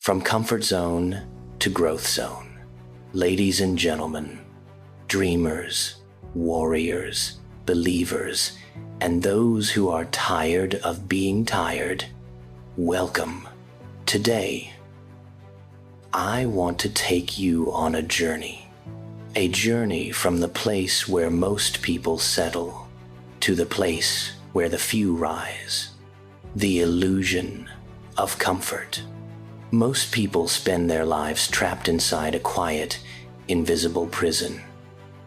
From comfort zone to growth zone. Ladies and gentlemen, dreamers, warriors, believers, and those who are tired of being tired, welcome. Today, I want to take you on a journey from the place where most people settle to the place where the few rise. The illusion of comfort. Most people spend their lives trapped inside a quiet, invisible prison.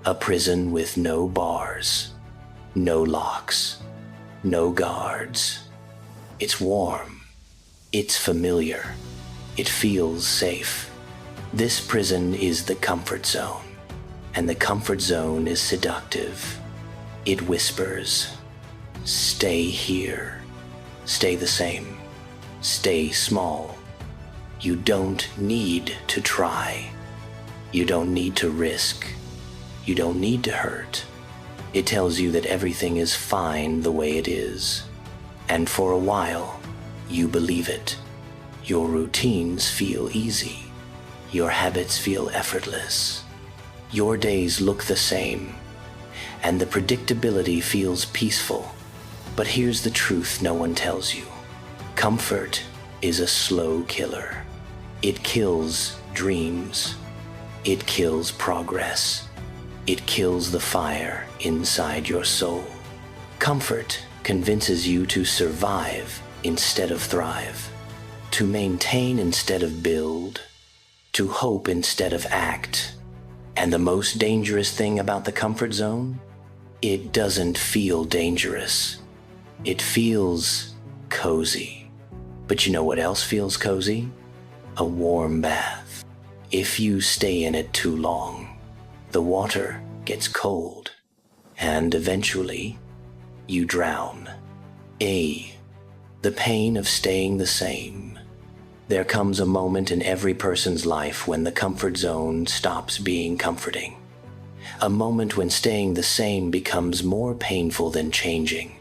A prison with no bars, no locks, no guards. It's warm. It's familiar. It feels safe. This prison is the comfort zone, and the comfort zone is seductive. It whispers, "Stay here. Stay the same. Stay small. You don't need to try. You don't need to risk. You don't need to hurt." It tells you that everything is fine the way it is. And for a while, you believe it. Your routines feel easy. Your habits feel effortless. Your days look the same, and the predictability feels peaceful. But here's the truth no one tells you. Comfort is a slow killer. It kills dreams. It kills progress. It kills the fire inside your soul. Comfort convinces you to survive instead of thrive, to maintain instead of build, to hope instead of act. And the most dangerous thing about the comfort zone? It doesn't feel dangerous. It feels cozy. But you know what else feels cozy? A warm bath. If you stay in it too long, the water gets cold, and eventually you drown. The pain of staying the same. There comes a moment in every person's life when the comfort zone stops being comforting. A moment when staying the same becomes more painful than changing.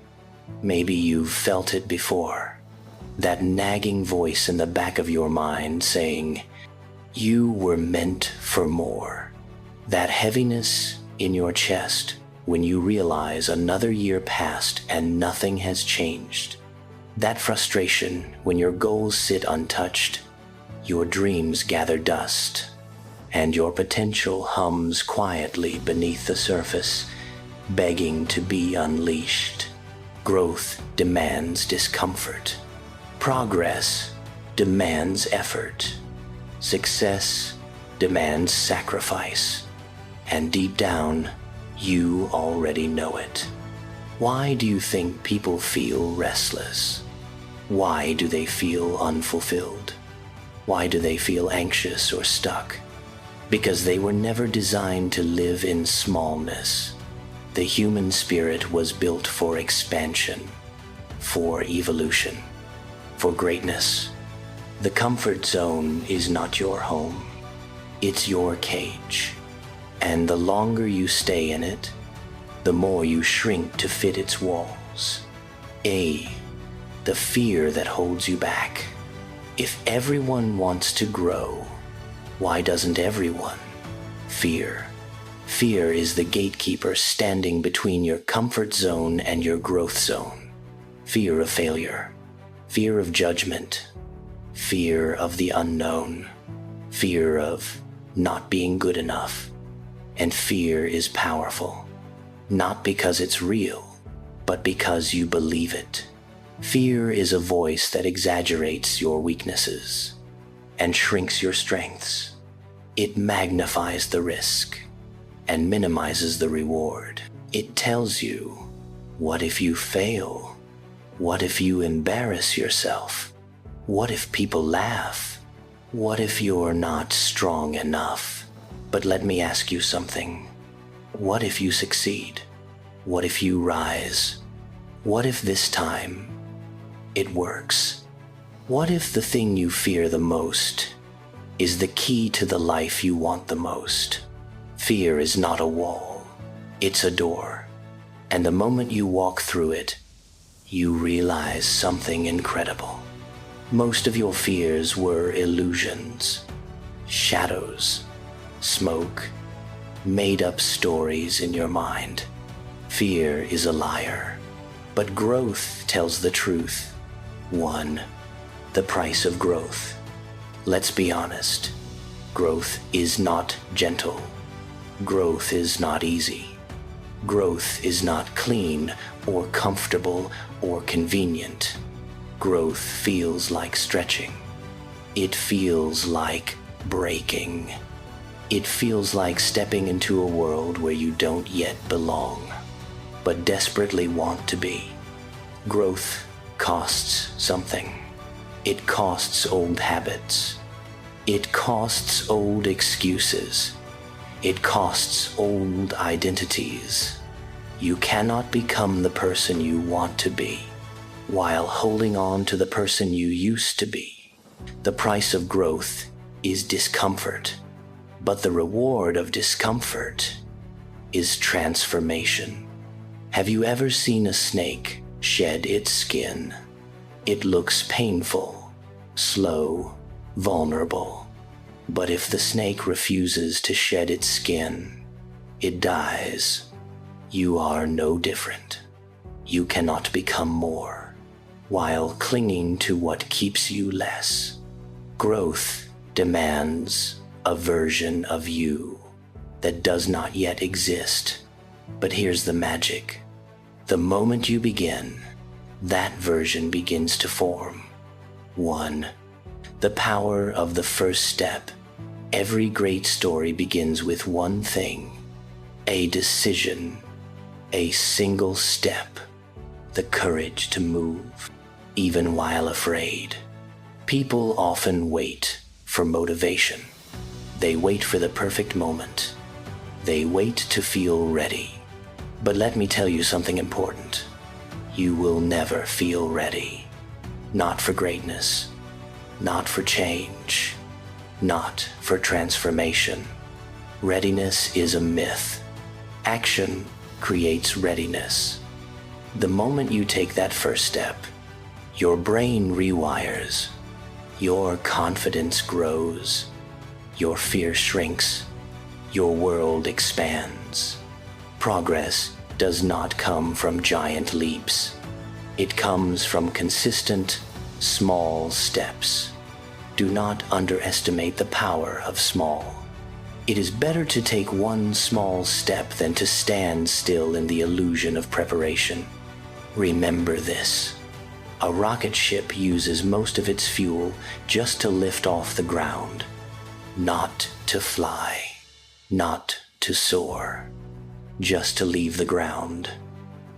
Maybe you've felt it before. That nagging voice in the back of your mind saying, "You were meant for more." That heaviness in your chest when you realize another year passed and nothing has changed. That frustration when your goals sit untouched, your dreams gather dust, and your potential hums quietly beneath the surface, begging to be unleashed. Growth demands discomfort. Progress demands effort. Success demands sacrifice. And deep down, you already know it. Why do you think people feel restless? Why do they feel unfulfilled? Why do they feel anxious or stuck? Because they were never designed to live in smallness. The human spirit was built for expansion, for evolution, for greatness. The comfort zone is not your home. It's your cage. And the longer you stay in it, the more you shrink to fit its walls. The fear that holds you back. If everyone wants to grow, why doesn't everyone? Fear. Fear is the gatekeeper standing between your comfort zone and your growth zone. Fear of failure. Fear of judgment. Fear of the unknown. Fear of not being good enough. And fear is powerful. Not because it's real, but because you believe it. Fear is a voice that exaggerates your weaknesses and shrinks your strengths. It magnifies the risk and minimizes the reward. It tells you, what if you fail? What if you embarrass yourself? What if people laugh? What if you're not strong enough? But let me ask you something. What if you succeed? What if you rise? What if this time it works? What if the thing you fear the most is the key to the life you want the most? Fear is not a wall, it's a door. And the moment you walk through it, you realize something incredible. Most of your fears were illusions, shadows, smoke, made-up stories in your mind. Fear is a liar, but growth tells the truth. 1. The price of growth. Let's be honest. Growth is not gentle. Growth is not easy. Growth is not clean or comfortable or convenient. Growth feels like stretching. It feels like breaking. It feels like stepping into a world where you don't yet belong, but desperately want to be. Growth costs something. It costs old habits. It costs old excuses. It costs old identities. You cannot become the person you want to be while holding on to the person you used to be. The price of growth is discomfort, but the reward of discomfort is transformation. Have you ever seen a snake shed its skin? It looks painful, slow, vulnerable. But if the snake refuses to shed its skin, it dies. You are no different. You cannot become more while clinging to what keeps you less. Growth demands a version of you that does not yet exist. But here's the magic. The moment you begin, that version begins to form. 1. The power of the first step. Every great story begins with one thing: a decision, a single step, the courage to move, even while afraid. People often wait for motivation. They wait for the perfect moment. They wait to feel ready. But let me tell you something important. You will never feel ready. Not for greatness. Not for change. Not for transformation. Readiness is a myth. Action creates readiness. The moment you take that first step, your brain rewires. Your confidence grows. Your fear shrinks. Your world expands. Progress does not come from giant leaps. It comes from consistent, small steps. Do not underestimate the power of small. It is better to take one small step than to stand still in the illusion of preparation. Remember this. A rocket ship uses most of its fuel just to lift off the ground, not to fly, not to soar, just to leave the ground.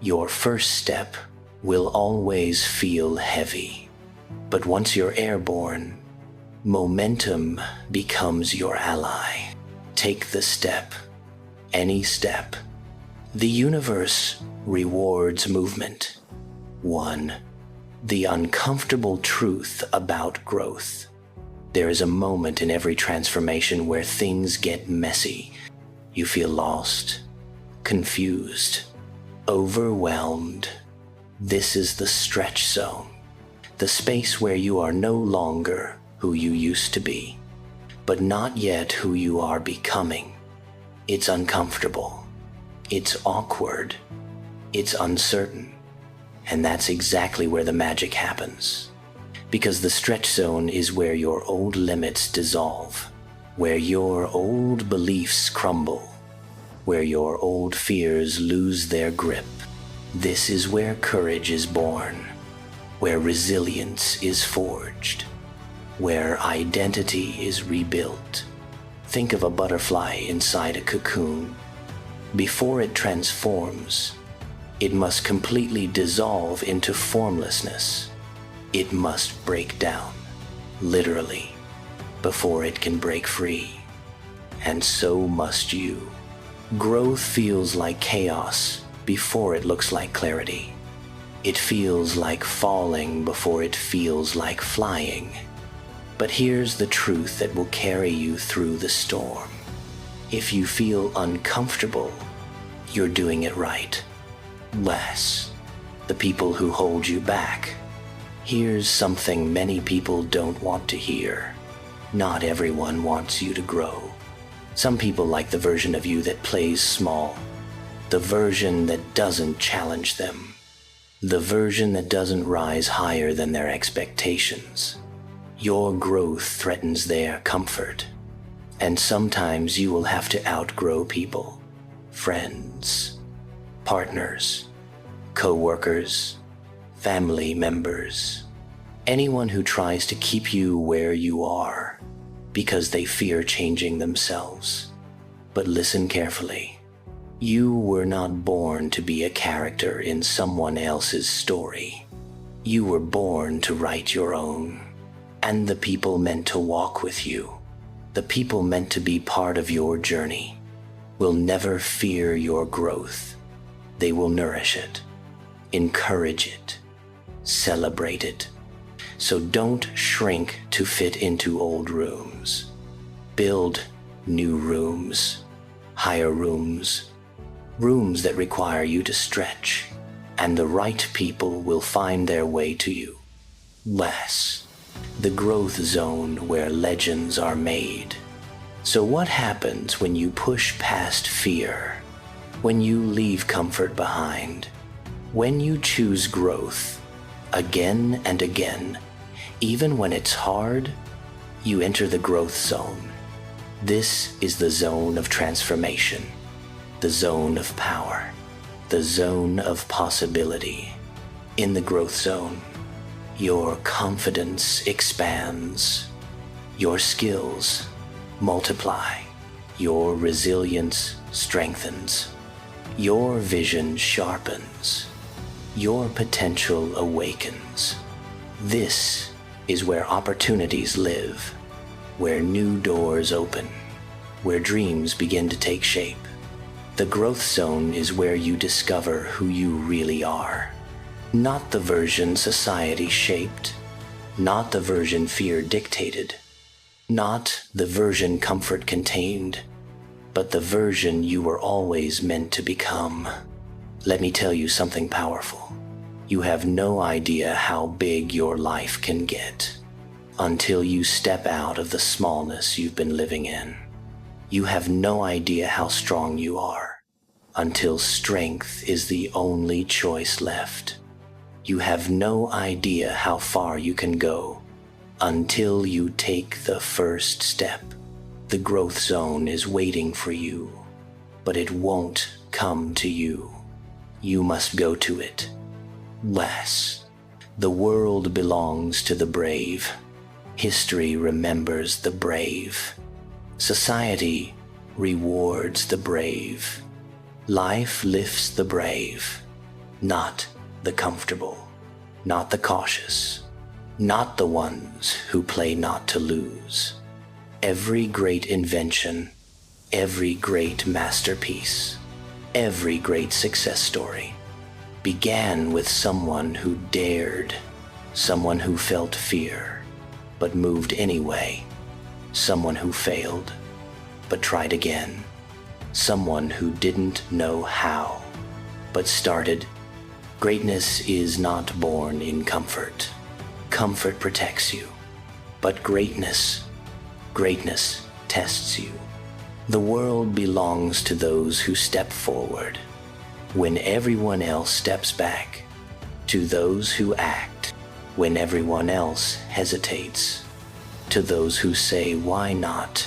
Your first step will always feel heavy, but once you're airborne, momentum becomes your ally. Take the step, any step. The universe rewards movement. 1. The uncomfortable truth about growth. There is a moment in every transformation where things get messy. You feel lost, confused, overwhelmed. This is the stretch zone, the space where you are no longer who you used to be, but not yet who you are becoming. It's uncomfortable. It's awkward. It's uncertain. And that's exactly where the magic happens. Because the stretch zone is where your old limits dissolve, where your old beliefs crumble, where your old fears lose their grip. This is where courage is born, where resilience is forged, where identity is rebuilt. Think of a butterfly inside a cocoon. Before it transforms, it must completely dissolve into formlessness. It must break down, literally, before it can break free. And so must you. Growth feels like chaos before it looks like clarity. It feels like falling before it feels like flying. But here's the truth that will carry you through the storm. If you feel uncomfortable, you're doing it right. Less. The people who hold you back Here's something many people don't want to hear. Not everyone wants you to grow. Some people like the version of you that plays small, the version that doesn't challenge them, the version that doesn't rise higher than their expectations. Your growth threatens their comfort, and sometimes you will have to outgrow people, friends, partners, co-workers, family members, anyone who tries to keep you where you are because they fear changing themselves. But listen carefully. You were not born to be a character in someone else's story. You were born to write your own. And the people meant to walk with you, the people meant to be part of your journey, will never fear your growth. They will nourish it, encourage it, celebrate it. So don't shrink to fit into old rooms. Build new rooms, higher rooms, rooms that require you to stretch, and the right people will find their way to you. Less, the growth zone where legends are made. So what happens when you push past fear, when you leave comfort behind, when you choose growth again and again, even when it's hard? You enter the growth zone. This is the zone of transformation, the zone of power, the zone of possibility. In the growth zone, your confidence expands, your skills multiply, your resilience strengthens, your vision sharpens, your potential awakens. This is where opportunities live, where new doors open, where dreams begin to take shape. The growth zone is where you discover who you really are. Not the version society shaped, not the version fear dictated, not the version comfort contained, but the version you were always meant to become. Let me tell you something powerful. You have no idea how big your life can get until you step out of the smallness you've been living in. You have no idea how strong you are until strength is the only choice left. You have no idea how far you can go until you take the first step. The growth zone is waiting for you, but it won't come to you. You must go to it. Less. The world belongs to the brave. History remembers the brave. Society rewards the brave. Life lifts the brave, not the comfortable, not the cautious, not the ones who play not to lose. Every great invention, every great masterpiece, every great success story began with someone who dared, someone who felt fear, but moved anyway, someone who failed, but tried again, someone who didn't know how, but started. Greatness is not born in comfort. Comfort protects you, but greatness tests you. The world belongs to those who step forward when everyone else steps back, to those who act when everyone else hesitates, to those who say why not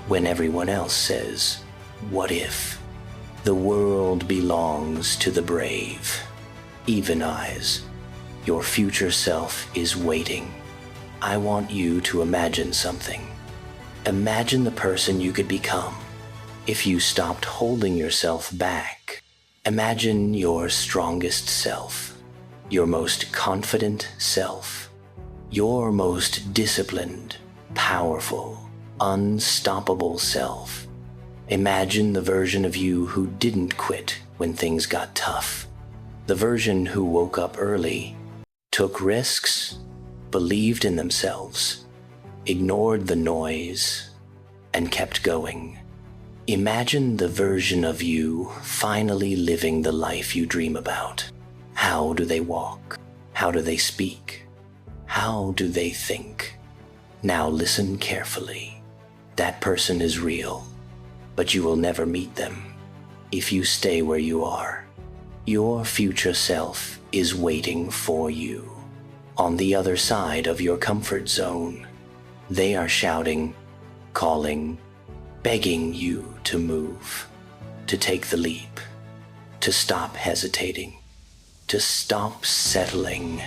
when everyone else says what if. The world belongs to the brave. Even eyes, your future self is waiting. I want you to imagine something. Imagine the person you could become if you stopped holding yourself back. Imagine your strongest self, your most confident self, your most disciplined, powerful, unstoppable self. Imagine the version of you who didn't quit when things got tough. The version who woke up early, took risks, believed in themselves, ignored the noise, and kept going. Imagine the version of you finally living the life you dream about. How do they walk? How do they speak? How do they think? Now listen carefully. That person is real, but you will never meet them. If you stay where you are, your future self is waiting for you. On the other side of your comfort zone, they are shouting, calling, begging you to move, to take the leap, to stop hesitating, to stop settling,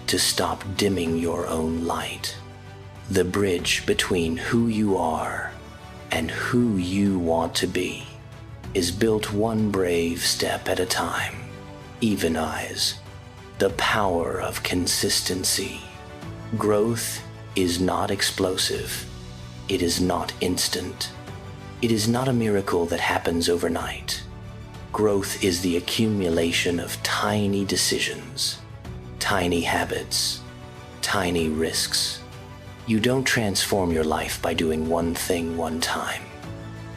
to stop dimming your own light. The bridge between who you are and who you want to be is built one brave step at a time. Even eyes, the power of consistency. Growth is not explosive. It is not instant. It is not a miracle that happens overnight. Growth is the accumulation of tiny decisions, tiny habits, tiny risks. You don't transform your life by doing one thing one time.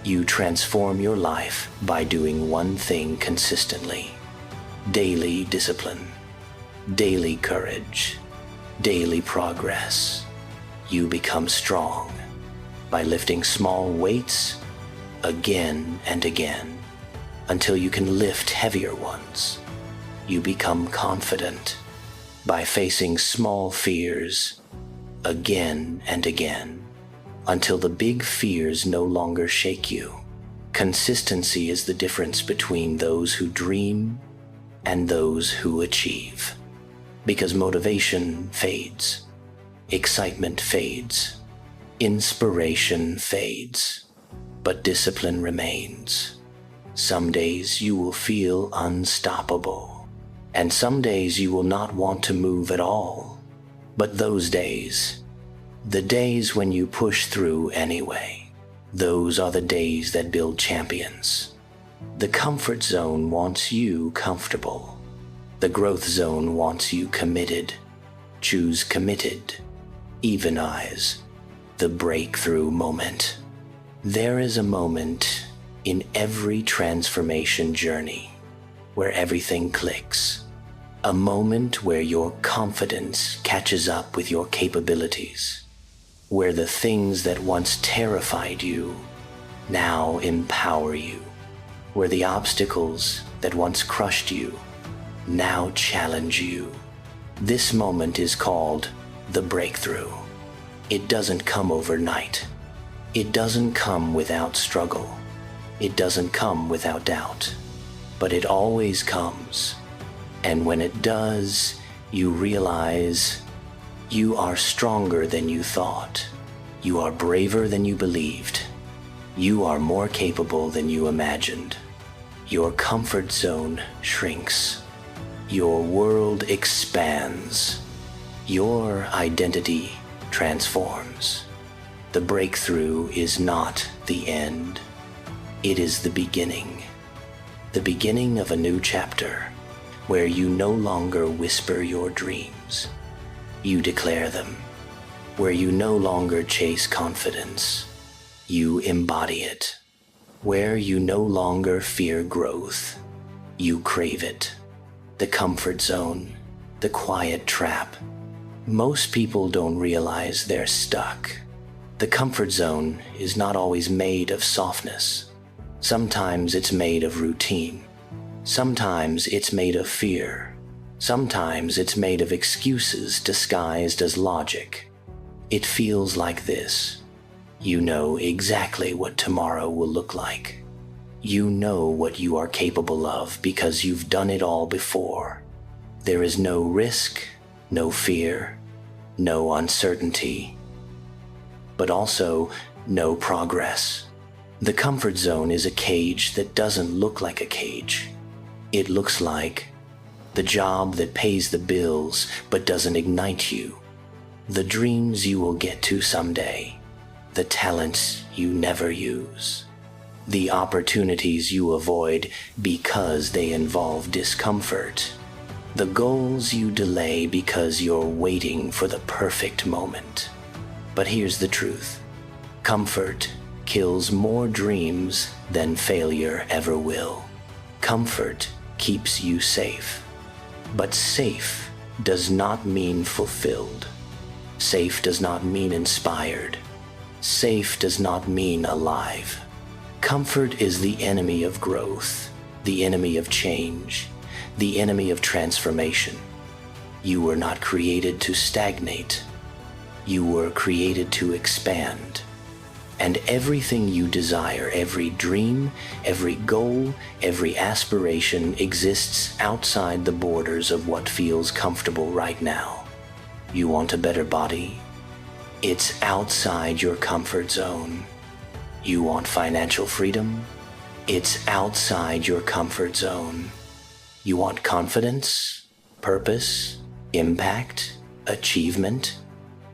You transform your life by doing one thing consistently. Daily discipline, daily courage, daily progress. You become strong by lifting small weights again and again until you can lift heavier ones. You become confident by facing small fears again and again until the big fears no longer shake you. Consistency is the difference between those who dream and those who achieve. Because motivation fades, excitement fades, inspiration fades, but discipline remains. Some days you will feel unstoppable, and some days you will not want to move at all. But those days, the days when you push through anyway, those are the days that build champions. The comfort zone wants you comfortable. The growth zone wants you committed. Choose committed. Even eyes. The breakthrough moment. There is a moment in every transformation journey where everything clicks. A moment where your confidence catches up with your capabilities. Where the things that once terrified you now empower you. Where the obstacles that once crushed you now challenge you. This moment is called the breakthrough. It doesn't come overnight. It doesn't come without struggle. It doesn't come without doubt. But it always comes. And when it does, you realize you are stronger than you thought. You are braver than you believed. You are more capable than you imagined. Your comfort zone shrinks. Your world expands. Your identity transforms. The breakthrough is not the end. It is the beginning. The beginning of a new chapter where you no longer whisper your dreams. You declare them. Where you no longer chase confidence. You embody it. Where you no longer fear growth. You crave it. The comfort zone, the quiet trap. Most people don't realize they're stuck. The comfort zone is not always made of softness. Sometimes it's made of routine. Sometimes it's made of fear. Sometimes it's made of excuses disguised as logic. It feels like this. You know exactly what tomorrow will look like. You know what you are capable of because you've done it all before. There is no risk, no fear, no uncertainty, but also no progress. The comfort zone is a cage that doesn't look like a cage. It looks like the job that pays the bills but doesn't ignite you, the dreams you will get to someday, the talents you never use, the opportunities you avoid because they involve discomfort, the goals you delay because you're waiting for the perfect moment. But here's the truth. Comfort kills more dreams than failure ever will. Comfort keeps you safe. But safe does not mean fulfilled. Safe does not mean inspired. Safe does not mean alive. Comfort is the enemy of growth, the enemy of change, the enemy of transformation. You were not created to stagnate. You were created to expand. And everything you desire, every dream, every goal, every aspiration exists outside the borders of what feels comfortable right now. You want a better body? It's outside your comfort zone. You want financial freedom? It's outside your comfort zone. You want confidence, purpose, impact, achievement?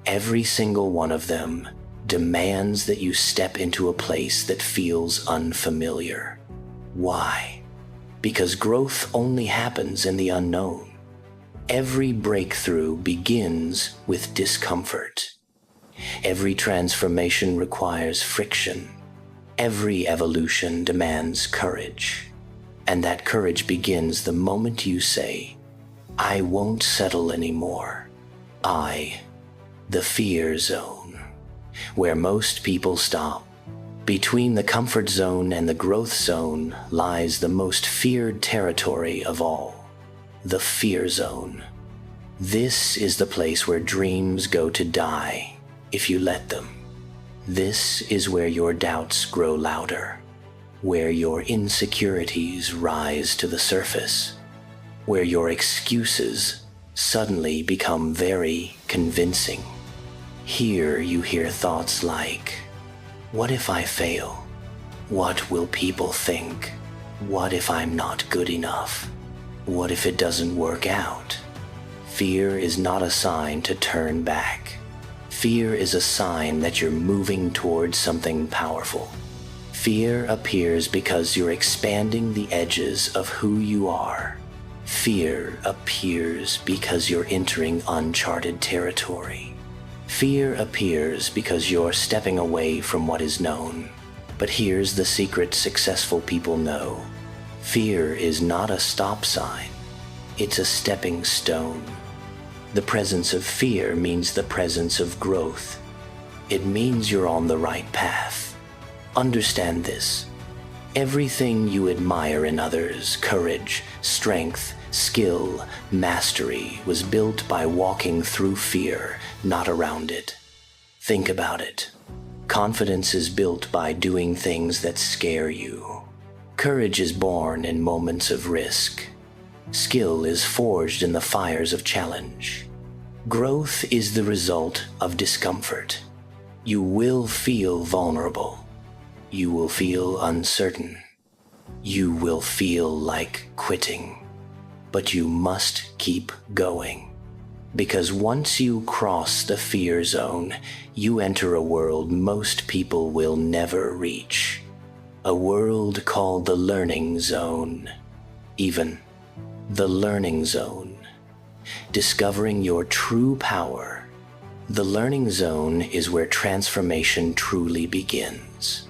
Every single one of them demands that you step into a place that feels unfamiliar. Why? Because growth only happens in the unknown. Every breakthrough begins with discomfort. Every transformation requires friction. Every evolution demands courage. And that courage begins the moment you say, I won't settle anymore. The fear zone, where most people stop. Between the comfort zone and the growth zone lies the most feared territory of all. The fear zone. This is the place where dreams go to die if you let them. This is where your doubts grow louder, where your insecurities rise to the surface, where your excuses suddenly become very convincing. Here you hear thoughts like, what if I fail? What will people think? What if I'm not good enough? What if it doesn't work out? Fear is not a sign to turn back. Fear is a sign that you're moving towards something powerful. Fear appears because you're expanding the edges of who you are. Fear appears because you're entering uncharted territory. Fear appears because you're stepping away from what is known. But here's the secret successful people know. Fear is not a stop sign. It's a stepping stone. The presence of fear means the presence of growth. It means you're on the right path. Understand this. Everything you admire in others, courage, strength, skill, mastery, was built by walking through fear, not around it. Think about it. Confidence is built by doing things that scare you. Courage is born in moments of risk. Skill is forged in the fires of challenge. Growth is the result of discomfort. You will feel vulnerable. You will feel uncertain. You will feel like quitting. But you must keep going. Because once you cross the fear zone, you enter a world most people will never reach. A world called the learning zone. Even the learning zone. Discovering your true power. The learning zone is where transformation truly begins.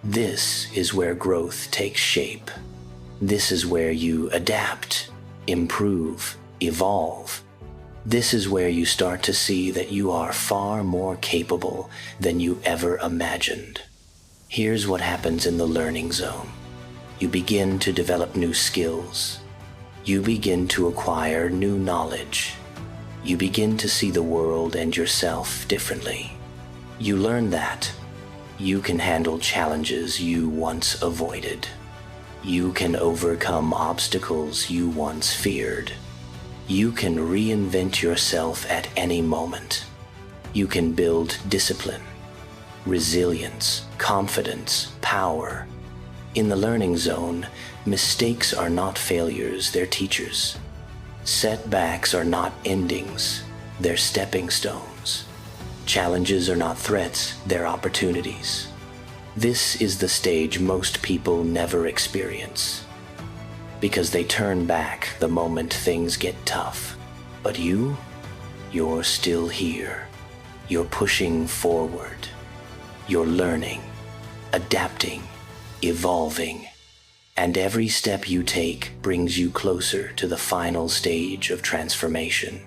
This is where growth takes shape. This is where you adapt, improve, evolve. This is where you start to see that you are far more capable than you ever imagined. Here's what happens in the learning zone. You begin to develop new skills. You begin to acquire new knowledge. You begin to see the world and yourself differently. You learn that you can handle challenges you once avoided. You can overcome obstacles you once feared. You can reinvent yourself at any moment. You can build discipline, resilience, confidence, power. In the learning zone, mistakes are not failures, they're teachers. Setbacks are not endings, they're stepping stones. Challenges are not threats, they're opportunities. This is the stage most people never experience, because they turn back the moment things get tough. But you're still here. You're pushing forward. You're learning, adapting, evolving. And every step you take brings you closer to the final stage of transformation.